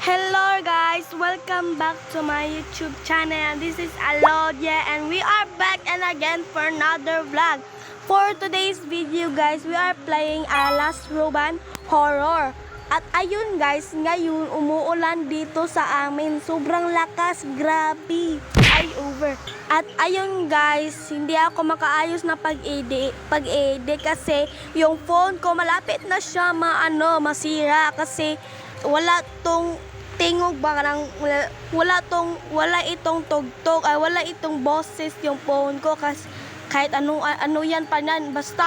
Hello guys, welcome back to my YouTube channel. This is Alodia and we are back and again for another vlog. For today's video guys, we are playing Last Roban Horror. At ayun guys, ngayon umuulan dito sa amin. Sobrang lakas, grabe. Ay over. At ayun guys, hindi ako makaayos na pag-edit kasi yung phone ko malapit na siya masira kasi wala tong tingog ba nang wala itong tugtog ay wala itong boses yung phone ko kasi kahit ano yan pa nan basta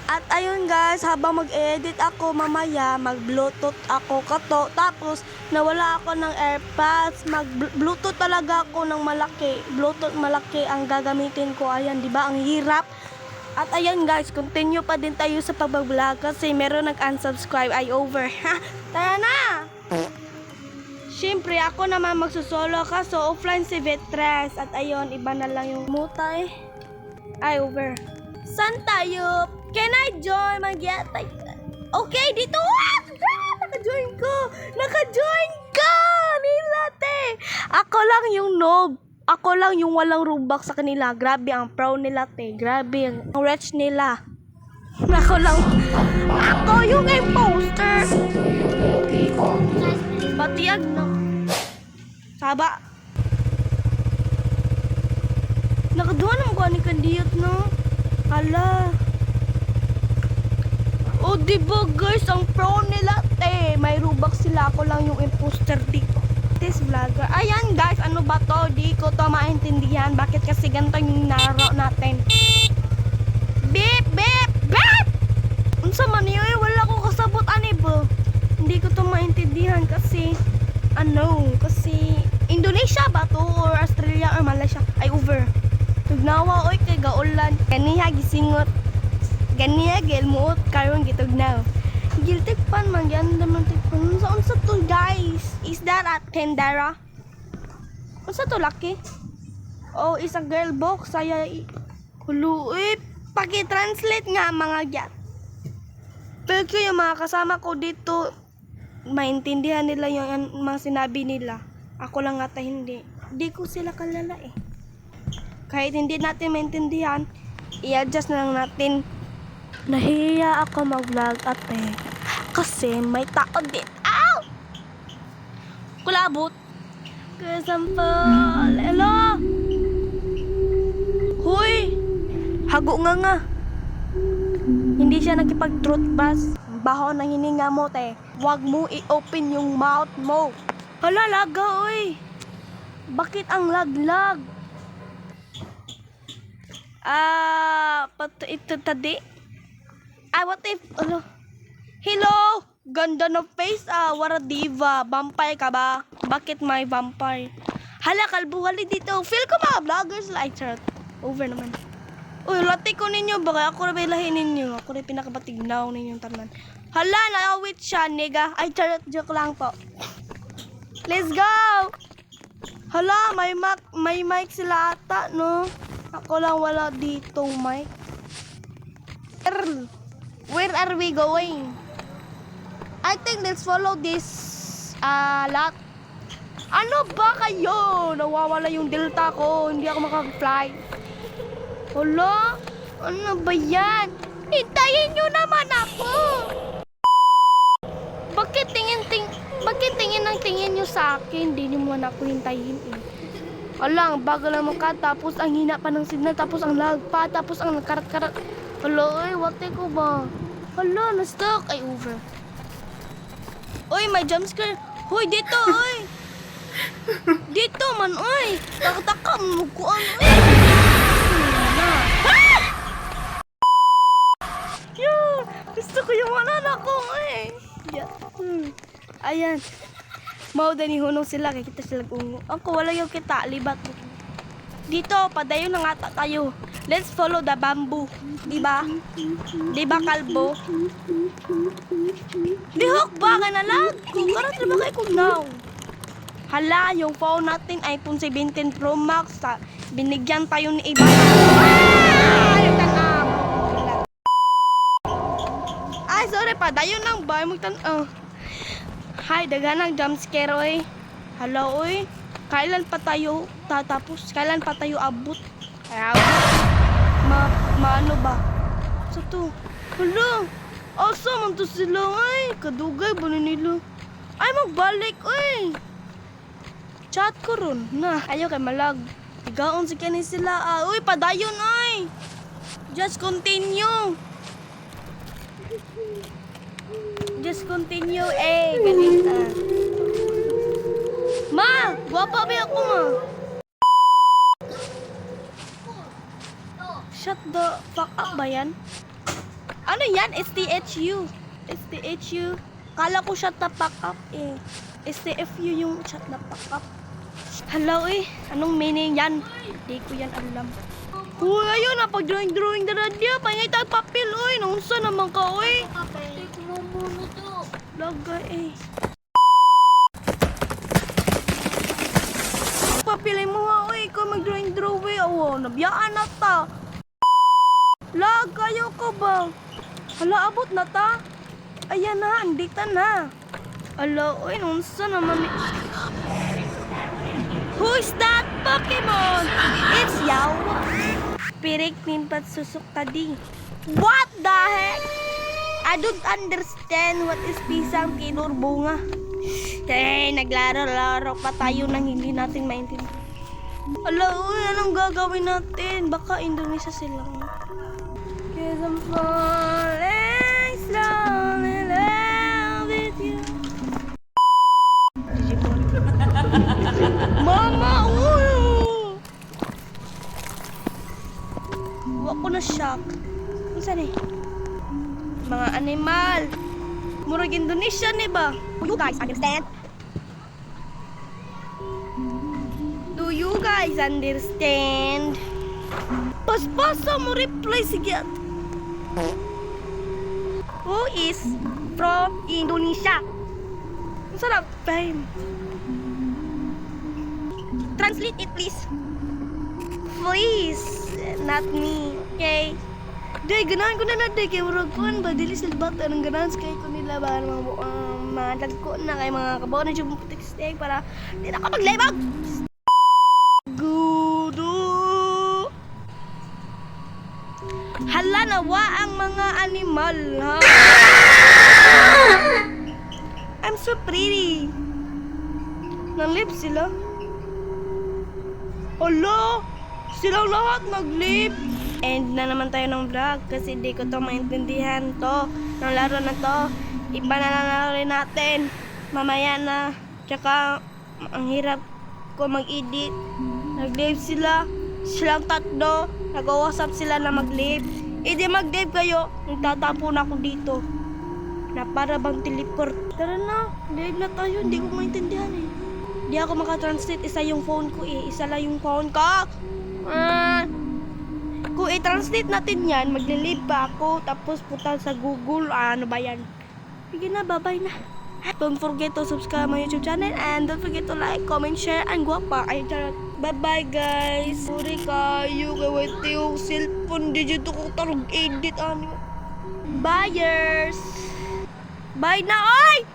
at ayun guys, habang mag-edit ako mamaya, mag-bluetooth ako kato. Tapos, nawala ako ng AirPods. Mag-bluetooth talaga ako ng malaki. Bluetooth malaki ang gagamitin ko. Ayan, di ba? Ang hirap. At ayan guys, continue pa din tayo sa pag-vlog kasi meron nag-unsubscribe. Ay, over. Ha? Tara na! Siyempre, ako naman magsusolo ka. So, offline si Vetres. At ayun, iba na lang yung mutay. Ay, over. San tayo? Can I join? Magyatay. Okay, dito. Naka-join ko. Naka-join ka! Nilate. Ako lang yung noob. Ako lang yung walang Robux sa kanila. Grabe ang pro nila, te. Grabe ang rich nila. Ako lang. Ako yung imposter. Patiag na. Saba. Nakaduha naman ko ni kandiyot, no? Hala. O diba guys, ang pro nila, te. May Robux sila. Ako lang yung imposter dito. This vlogger. Ayan guys, ano ba to? Di ko to maintindihan. Bakit kasi ganito yung naro natin? Beep, beep, beep! Unsa man yun? Wala ko kasabot ani ba? Hindi ko to maintindihan kasi kasi Indonesia ba to? Or Australia or Malaysia? Ay, over. Tugnawa, oy, kay gaulan. Kaniya gisingot. Ganiya gelmuot karon gitugnaw. Giltik pan man yan naman tikpan. Unsa to guys? Is that a tendera? Unsa to laki? Oh, is a girl box. Saya huluit. Paki-translate nga mga gyat. Pero yung mga kasama ko dito, maintindihan nila yung mga sinabi nila. Ako lang ata hindi. Hindi ko sila kalala eh. Kahit hindi natin maintindihan, i-adjust na lang natin. Nahiya ako mag-vlog ate. Kasi may tao din. Ow! Kulabot. Kasampal. Hello? Hoy! Hago nga. Hindi siya nakipag-truth bus. Baho ng hininga mo, te. Huwag mo i-open yung mouth mo. Hala, laga, oy. Bakit ang lag-lag? Ito tadi. What if, hello! Ganda na face, wara diva. Vampire ka ba? Bakit may vampire? Hala, kalbuhali dito. Feel ko mga vloggers like charot. Over naman. Uy, lati ko ninyo. Baka ako na bilahin ninyo. Ako na pinakabatignaw ninyong tanan. Hala, na-awit siya, nigga. Ay, charot, joke lang po. Let's go! Hala, may mic sila ata, no? Ako lang wala ditong mic. Where are we going? I think let's follow this lot. Ano ba kayo? Nawawala yung delta ko. Hindi ako makag-fly. Hala? Ano ba yan? Hintayin nyo naman ako. Bakit tingin nyo sa akin? Hindi nyo man ako hintayin eh. Hala, ang bagal mo ka. Tapos ang hina pa ng signal. Tapos ang lag pa. Tapos ang karat-karat. Hala, wate ko ba? Hala, na-stuck. Ay, over. Uy, may jumpscare. Hoy, dito, uy. Dito man, uy. Taka-taka, mukuan, uy. Yo, gusto ko yung manana ko, uy. Yeah. Ayan. Mauda ni hunong sila, kaya kita sila ungo. Ako, wala yung kita, libat. Dito, padayo na nga tayo. Let's follow the bamboo. Diba? Diba, kalbo? Dihok ba ka na lang? Kung karat na ba kayo kung now? Hala, yung phone natin, iPhone 17 Pro Max. Binigyan tayo ni iba. Ayaw ka na. Ay, sorry pa. Dayo nang ba? Hay, daganang jump scare oy. Hello oy. Kailan pa tayo tatapos? Kailan pa tayo abot? Ay, abot. Maano ba? Sa to? Hala. Asa man to sila ay? Kadugay ba na nila? Ay, magbalik oy. Chat ko ron. Na, ayaw kay malag. Tigaon si kani sila. Uy, padayon ay. Just continue. Just continue. Galit ah. Ma, guwapa ba ako ma? Shut the fuck up ba yan? Ano yan? STHU. STHU. Kala ko shut the fuck up eh. STFU yung shut the fuck up. Hello eh. Anong meaning yan? Hindi ko yan alam. Uy, ayun na. Pag-drawing na radya. Pangay tag papel uy. Naunsa naman ka uy. Laga eh. Papilay mo ha uy. Ikaw mag-drawing eh. Awo, nabiyaan na ta. Lag, kayo ko ba? Hala, abot na ta. Ayan na, andita na. Ala, uy, nunsa naman. Who's that Pokemon? It's Yawa. Pirik nimpat susuk tadi. What the heck? I don't understand what is pisang tinur bunga. Naglaro-laro pa tayo nang hindi natin maintindihan. Ala, uy, anong gagawin natin? Baka Indonesia silang. Cause I'm falling slowly in love with you. Mama, uy! Huwag ko na shock. Kung saan eh? Mga animal. Murag Indonesia ni ba? Do you guys understand? Do you guys understand? Pas-pasa mo reply sige. Who is from Indonesia? Ang sarap, babe. Translate it, please. Please, not me, okay? Day, ganahan ko na day. Kaya murag ko ba? Dili sila bata ng ganahan sa kayo ko nila ba? Mga lagko na kay mga kabaw na yung putik steak para di na ka maglibag. Gudu. Hala nawa ang mga animal, ha? I'm so pretty. Nag-live sila. Hala! Silang lahat nag-live. End na naman tayo ng vlog kasi di ko to maintindihan to. Ng laro na to. Iba na lang rin natin. Mamaya na. Tsaka, ang hirap ko mag-edit. Nag-live sila. Silang tatlo. Nag-WhatsApp sila na mag-live. Di mag-live kayo. Nagtatapon ako dito. Na para bang teleport. Tara na. Live na tayo. Hindi ko maintindihan eh. Di ako makatranslate. Isa yung phone ko eh. Isa lang yung phone ko. Kung i-translate natin yan, maglilive pa ako. Tapos putal sa Google. Ano ba yan? Sige na. Bye-bye na. Don't forget to subscribe my YouTube channel. And don't forget to like, comment, share, and guwapa. Ay, charot. Bye-bye guys. Sorry kayo. Kaya yung cellphone. Di dito ko tarong edit. Buyers. Bye na. Oy!